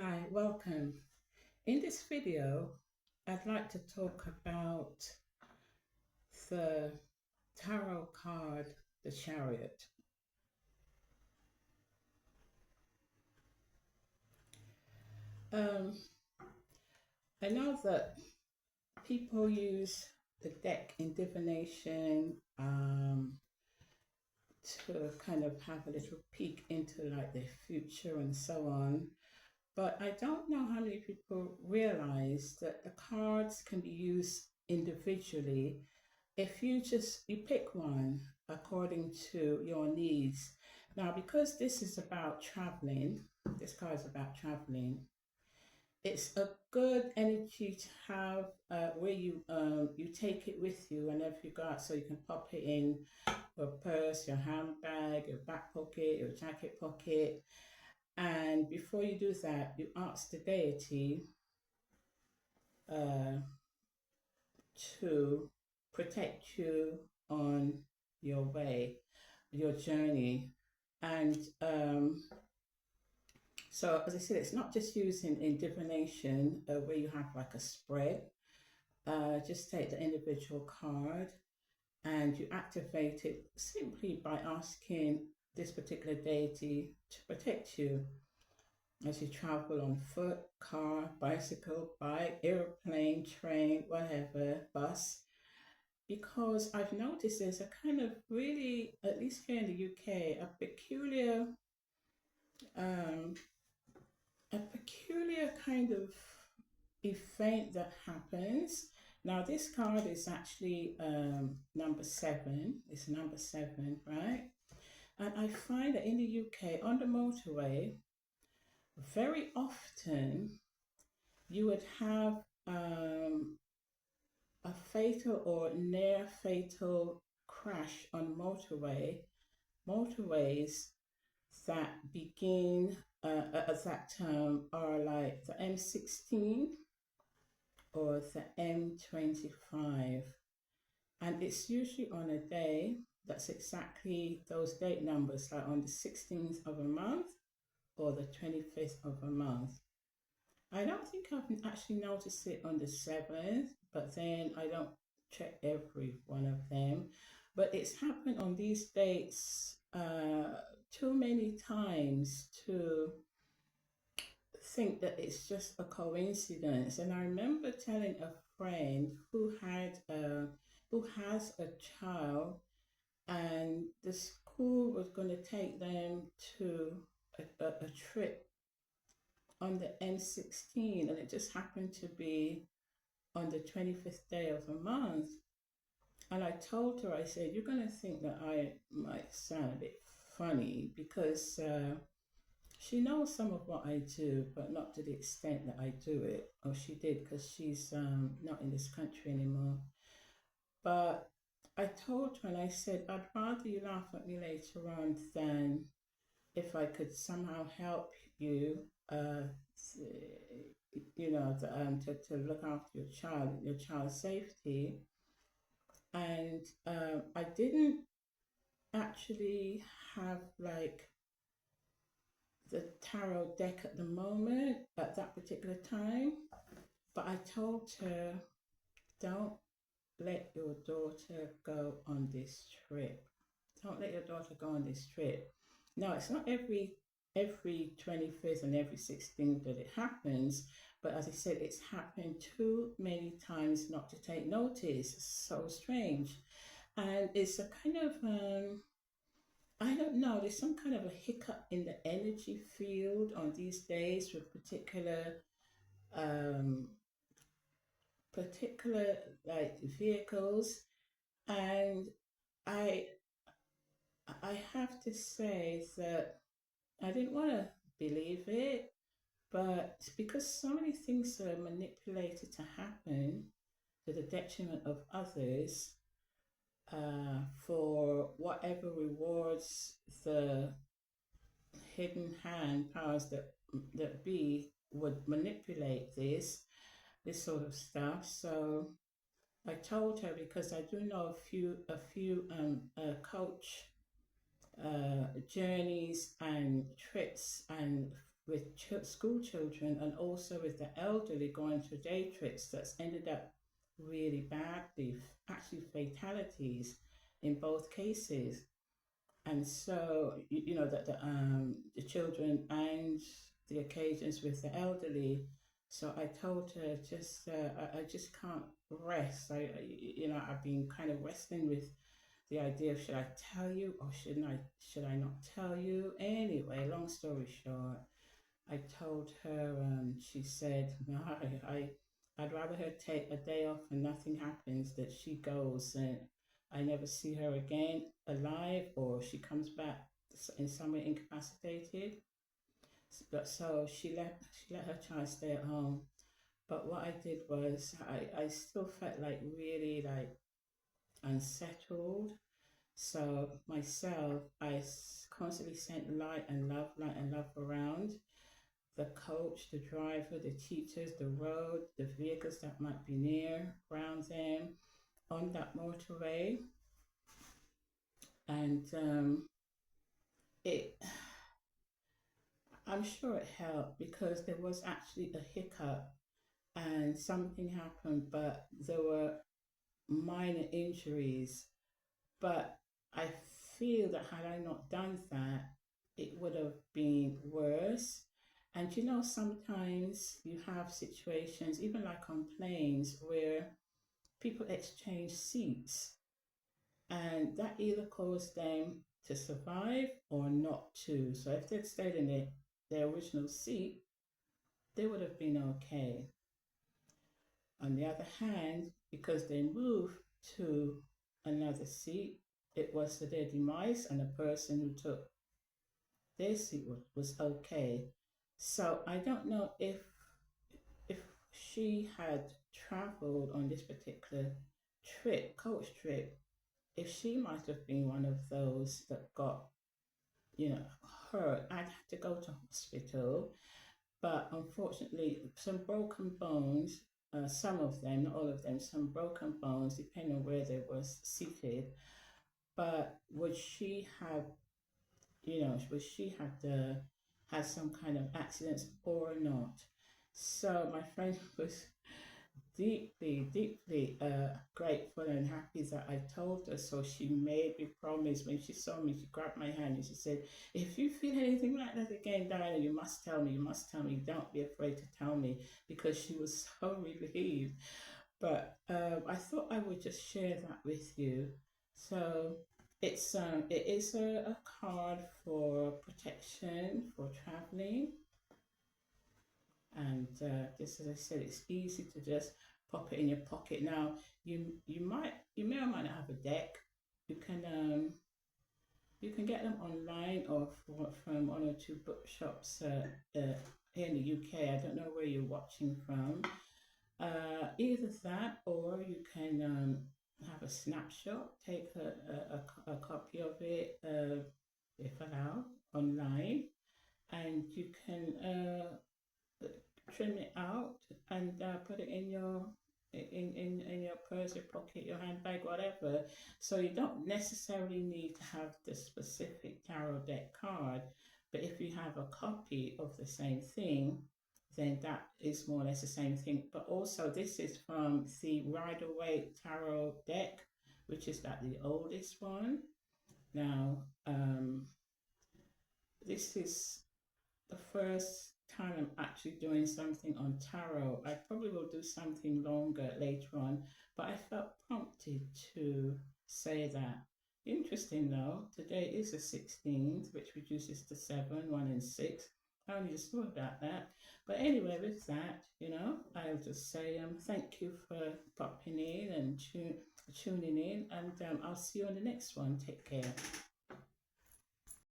Hi, welcome. In this video, I'd like to talk about the tarot card, the Chariot. Um, I know that people use the deck in divination to kind of have a little peek into like their future and so on. But I don't know how many people realize that the cards can be used individually if you pick one according to your needs. Now, because this is about traveling, this card is about traveling. It's a good energy to have where you take it with you whenever you go out, so you can pop it in your purse, your handbag, your back pocket, your jacket pocket. And before you do that, you ask the deity uh, to protect you on your way, your journey. And so, as I said, it's not just using in divination where you have like a spread. Just take the individual card and you activate it simply by asking this particular deity to protect you as you travel on foot, car, bicycle, bike, airplane, train, whatever, bus. Because I've noticed there's a kind of really, at least here in the UK, um, a peculiar kind of event that happens. Now, this card is actually number seven. It's number seven, right? And I find that in the UK, on the motorway, very often you would have a fatal or near fatal crash on motorways that begin at that term are like the M16 or the M25. And it's usually on a day that's exactly those date numbers, like on the 16th of a month or the 25th of a month. I don't think I've actually noticed it on the 7th, but then I don't check every one of them. But it's happened on these dates too many times to think that it's just a coincidence. And I remember telling a friend who has a child, and the school was going to take them to a trip on the N16, and it just happened to be on the 25th day of the month. And I told her, I said, you're going to think that I might sound a bit funny because she knows some of what I do, but not to the extent that I do it. Or she did, because she's not in this country anymore. But I told her and I said, I'd rather you laugh at me later on than if I could somehow help you, to look after your child's safety. And I didn't actually have like the tarot deck at the moment at that particular time, but I told her, don't let your daughter go on this trip. Don't let your daughter go on this trip. Now, it's not every 25th and every 16th that it happens, but as I said, it's happened too many times not to take notice. It's so strange. And it's a kind of I don't know, there's some kind of a hiccup in the energy field on these days with um particular like vehicles. And I I have to say that I didn't want to believe it, but because so many things are manipulated to happen to the detriment of others, for whatever rewards the hidden hand powers that be would manipulate this sort of stuff. So I told her, because I do know a few coach journeys and trips and with school children and also with the elderly going to day trips that's ended up really badly, actually fatalities in both cases. And so, that the children and the occasions with the elderly. So I told her, just I just can't rest. I've been kind of wrestling with the idea of, should I tell you or should I not tell you? Anyway, long story short, I told her. She said, no, I'd rather her take a day off and nothing happens, that she goes and I never see her again alive, or she comes back in some way incapacitated. But so she let her child stay at home. But what I did was, I still felt like really like unsettled. So myself, constantly sent light and love around the coach, the driver, the teachers, the road, the vehicles that might be near, around them, on that motorway. And it, I'm sure it helped, because there was actually a hiccup and something happened, but there were minor injuries. But I feel that had I not done that, it would have been worse. And sometimes you have situations, even like on planes, where people exchange seats, and that either caused them to survive or not to. So if they'd stayed in their original seat, they would have been okay. On the other hand, because they moved to another seat, it was to their demise, and the person who took their seat was okay. So I don't know if she had traveled on this particular coach trip, if she might have been one of those that got, hurt. I'd have to go to hospital, but unfortunately, some broken bones, some of them, not all of them, some broken bones, depending on where they were seated. But would she have had some kind of accidents or not? So my friend was deeply, deeply grateful and happy that I told her. So she made me promise. When she saw me, she grabbed my hand and she said, if you feel anything like that again, Diana, you must tell me. You must tell me. Don't be afraid to tell me, because she was so relieved. But I thought I would just share that with you. So it is a card for protection for traveling. And just as I said, it's easy to just pop it in your pocket. Now you may or might not have a deck. You can get them online or from one or two bookshops here in the UK. I don't know where you're watching from. Either that, or you can have a snapshot, take a copy of it, if allowed, online, and you can trim it out and put it in your purse, your pocket, your handbag, whatever. So you don't necessarily need to have the specific tarot deck card, but if you have a copy of the same thing, then that is more or less the same thing. But also, this is from the Rider-Waite tarot deck, which is like the oldest one. Now, this is the first time I'm actually doing something on tarot. I probably will do something longer later on, but I felt prompted to say that. Interesting though, today is the 16th, which reduces to 7, 1 and 6. I only just thought about that. But anyway, with that, I'll just say thank you for popping in and tuning in, and I'll see you on the next one. Take care.